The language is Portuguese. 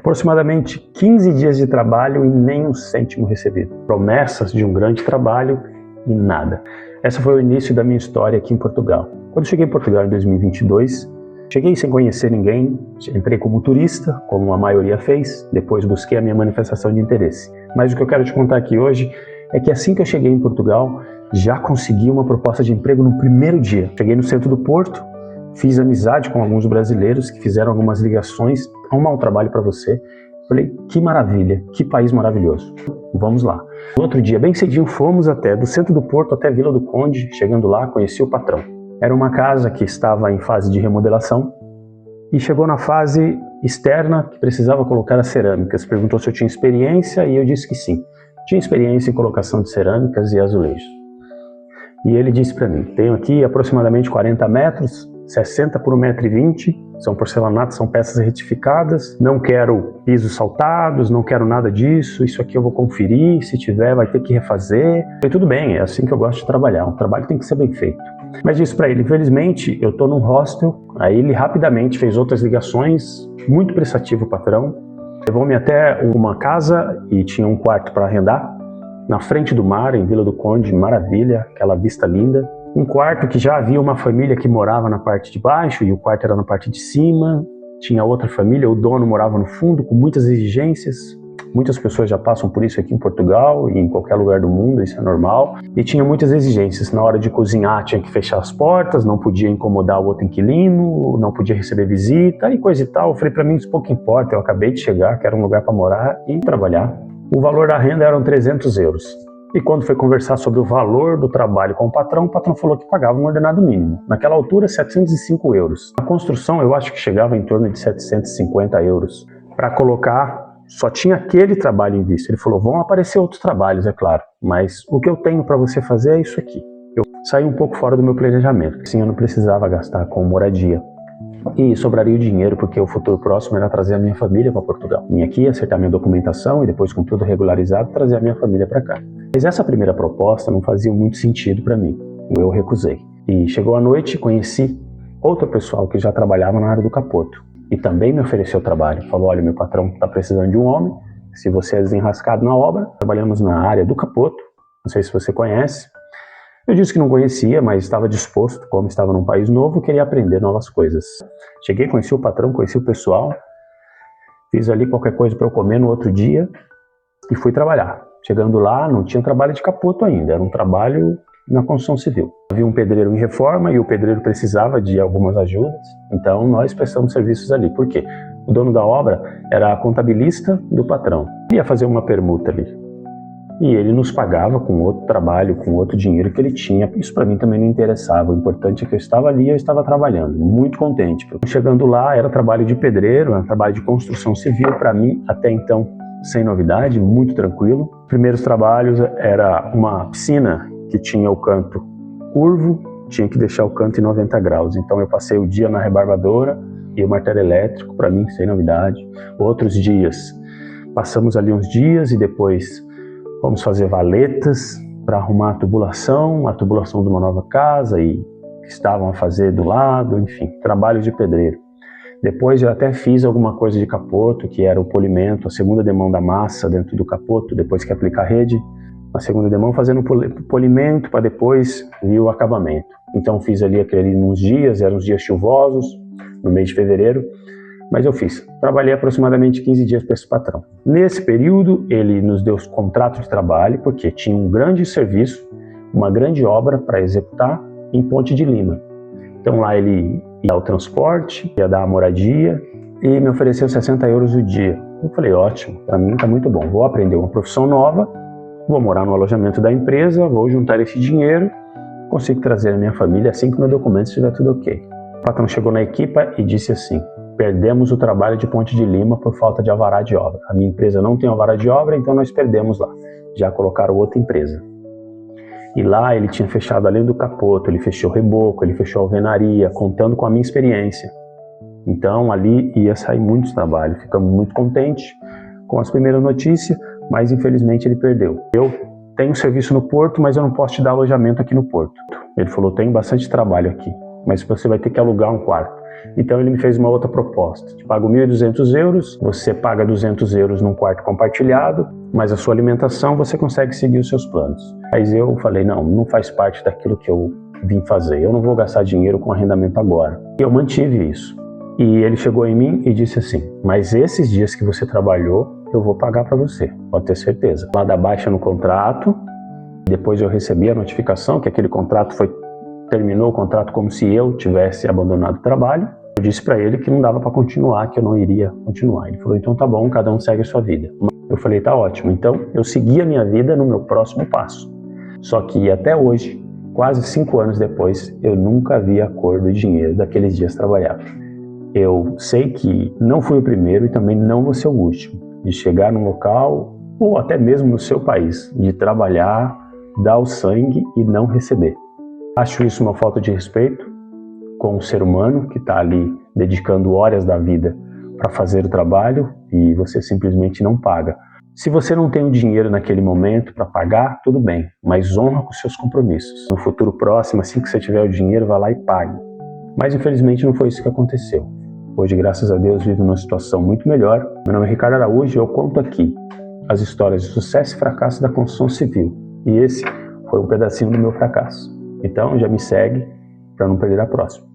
Aproximadamente 15 dias de trabalho e nem um cêntimo recebido. Promessas de um grande trabalho e nada. Esse foi o início da minha história aqui em Portugal. Quando cheguei em Portugal em 2022, cheguei sem conhecer ninguém, entrei como turista, como a maioria fez, depois busquei a minha manifestação de interesse. Mas o que eu quero te contar aqui hoje é que assim que eu cheguei em Portugal, já consegui uma proposta de emprego no primeiro dia. Cheguei no centro do Porto, fiz amizade com alguns brasileiros que fizeram algumas ligações, arrumar um trabalho para você. Falei, que maravilha, que país maravilhoso. Vamos lá. No outro dia, bem cedinho, fomos do centro do Porto até Vila do Conde. Chegando lá, conheci o patrão. Era uma casa que estava em fase de remodelação e chegou na fase externa que precisava colocar as cerâmicas. Perguntou se eu tinha experiência e eu disse que sim. Tinha experiência em colocação de cerâmicas e azulejos. E ele disse para mim, tenho aqui aproximadamente 40 metros, 60 por 1,20 m, são porcelanatos, são peças retificadas, não quero pisos saltados, não quero nada disso, isso aqui eu vou conferir, se tiver vai ter que refazer. E tudo bem, é assim que eu gosto de trabalhar, um trabalho tem que ser bem feito. Mas disse para ele, infelizmente eu estou num hostel, aí ele rapidamente fez outras ligações, muito prestativo o patrão, levou-me até uma casa e tinha um quarto para arrendar, na frente do mar, em Vila do Conde, maravilha, aquela vista linda. Um quarto que já havia uma família que morava na parte de baixo e o quarto era na parte de cima. Tinha outra família, o dono morava no fundo com muitas exigências. Muitas pessoas já passam por isso aqui em Portugal e em qualquer lugar do mundo, isso é normal. E tinha muitas exigências. Na hora de cozinhar tinha que fechar as portas, não podia incomodar o outro inquilino, não podia receber visita e coisa e tal. Eu falei, para mim isso pouco importa, eu acabei de chegar, quero um lugar para morar e trabalhar. O valor da renda eram 300 euros. E quando foi conversar sobre o valor do trabalho com o patrão falou que pagava um ordenado mínimo. Naquela altura, 705 euros. A construção, eu acho que chegava em torno de 750 euros. Para colocar, só tinha aquele trabalho em vista. Ele falou, vão aparecer outros trabalhos, é claro, mas o que eu tenho para você fazer é isso aqui. Eu saí um pouco fora do meu planejamento, assim eu não precisava gastar com moradia. E sobraria o dinheiro porque o futuro próximo era trazer a minha família para Portugal. Vim aqui acertar minha documentação e depois com tudo regularizado trazer a minha família para cá. Mas essa primeira proposta não fazia muito sentido para mim. Eu recusei. E chegou a noite, conheci outro pessoal que já trabalhava na área do capoto. E também me ofereceu trabalho. Falou, olha, meu patrão está precisando de um homem. Se você é desenrascado na obra, trabalhamos na área do capoto. Não sei se você conhece. Eu disse que não conhecia, mas estava disposto, como estava num país novo, queria aprender novas coisas. Cheguei, conheci o patrão, conheci o pessoal, fiz ali qualquer coisa para eu comer no outro dia e fui trabalhar. Chegando lá, não tinha trabalho de capoto ainda, era um trabalho na construção civil. Havia um pedreiro em reforma e o pedreiro precisava de algumas ajudas, então nós prestamos serviços ali. Por quê? O dono da obra era a contabilista do patrão. Ia fazer uma permuta ali. E ele nos pagava com outro trabalho, com outro dinheiro que ele tinha. Isso para mim também não interessava. O importante é que eu estava ali e eu estava trabalhando. Muito contente. Chegando lá, era trabalho de pedreiro, era trabalho de construção civil. Para mim, até então, sem novidade, muito tranquilo. Primeiros trabalhos era uma piscina que tinha o canto curvo, tinha que deixar o canto em 90 graus. Então eu passei o dia na rebarbadora e o martelo elétrico, para mim, sem novidade. Outros dias, passamos ali uns dias e depois vamos fazer valetas para arrumar a tubulação de uma nova casa e estavam a fazer do lado, enfim, trabalho de pedreiro. Depois eu até fiz alguma coisa de capoto, que era o polimento, a segunda demão da massa dentro do capoto, depois que aplicar a rede, a segunda demão fazendo polimento para depois vir o acabamento. Então fiz ali aquele uns dias, eram uns dias chuvosos, no mês de fevereiro, mas eu fiz. Trabalhei aproximadamente 15 dias para esse patrão. Nesse período, ele nos deu contrato de trabalho, porque tinha um grande serviço, uma grande obra para executar em Ponte de Lima. Então lá ele ia dar o transporte, ia dar a moradia e me ofereceu 60 euros o dia. Eu falei, ótimo, para mim está muito bom. Vou aprender uma profissão nova, vou morar no alojamento da empresa, vou juntar esse dinheiro, consigo trazer a minha família assim que meu documento estiver tudo ok. O patrão chegou na equipa e disse assim, perdemos o trabalho de Ponte de Lima por falta de alvará de obra. A minha empresa não tem alvará de obra, então nós perdemos lá. Já colocaram outra empresa. E lá ele tinha fechado além do capoto, ele fechou reboco, ele fechou alvenaria, contando com a minha experiência. Então ali ia sair muitos trabalhos. Ficamos muito contentes com as primeiras notícias, mas infelizmente ele perdeu. Eu tenho serviço no Porto, mas eu não posso te dar alojamento aqui no Porto. Ele falou, tem bastante trabalho aqui, mas você vai ter que alugar um quarto. Então ele me fez uma outra proposta. Te pago 1.200 euros, você paga 200 euros num quarto compartilhado, mas a sua alimentação você consegue seguir os seus planos. Aí eu falei, não faz parte daquilo que eu vim fazer. Eu não vou gastar dinheiro com arrendamento agora. E eu mantive isso. E ele chegou em mim e disse assim, mas esses dias que você trabalhou, eu vou pagar para você, pode ter certeza. Lá da baixa no contrato, depois eu recebi a notificação que aquele contrato terminou o contrato como se eu tivesse abandonado o trabalho. Eu disse para ele que não dava para continuar, que eu não iria continuar. Ele falou, então tá bom, cada um segue a sua vida. Eu falei, tá ótimo. Então eu segui a minha vida no meu próximo passo. Só que até hoje, quase 5 anos depois, eu nunca vi a cor do dinheiro daqueles dias trabalhados. Eu sei que não fui o primeiro e também não vou ser o último de chegar num local, ou até mesmo no seu país, de trabalhar, dar o sangue e não receber. Acho isso uma falta de respeito com o ser humano que está ali dedicando horas da vida para fazer o trabalho e você simplesmente não paga. Se você não tem o dinheiro naquele momento para pagar, tudo bem, mas honra com seus compromissos. No futuro próximo, assim que você tiver o dinheiro, vá lá e pague. Mas infelizmente não foi isso que aconteceu. Hoje, graças a Deus, vivo numa situação muito melhor. Meu nome é Ricardo Araújo e eu conto aqui as histórias de sucesso e fracasso da construção civil. E esse foi um pedacinho do meu fracasso. Então já me segue para não perder a próxima.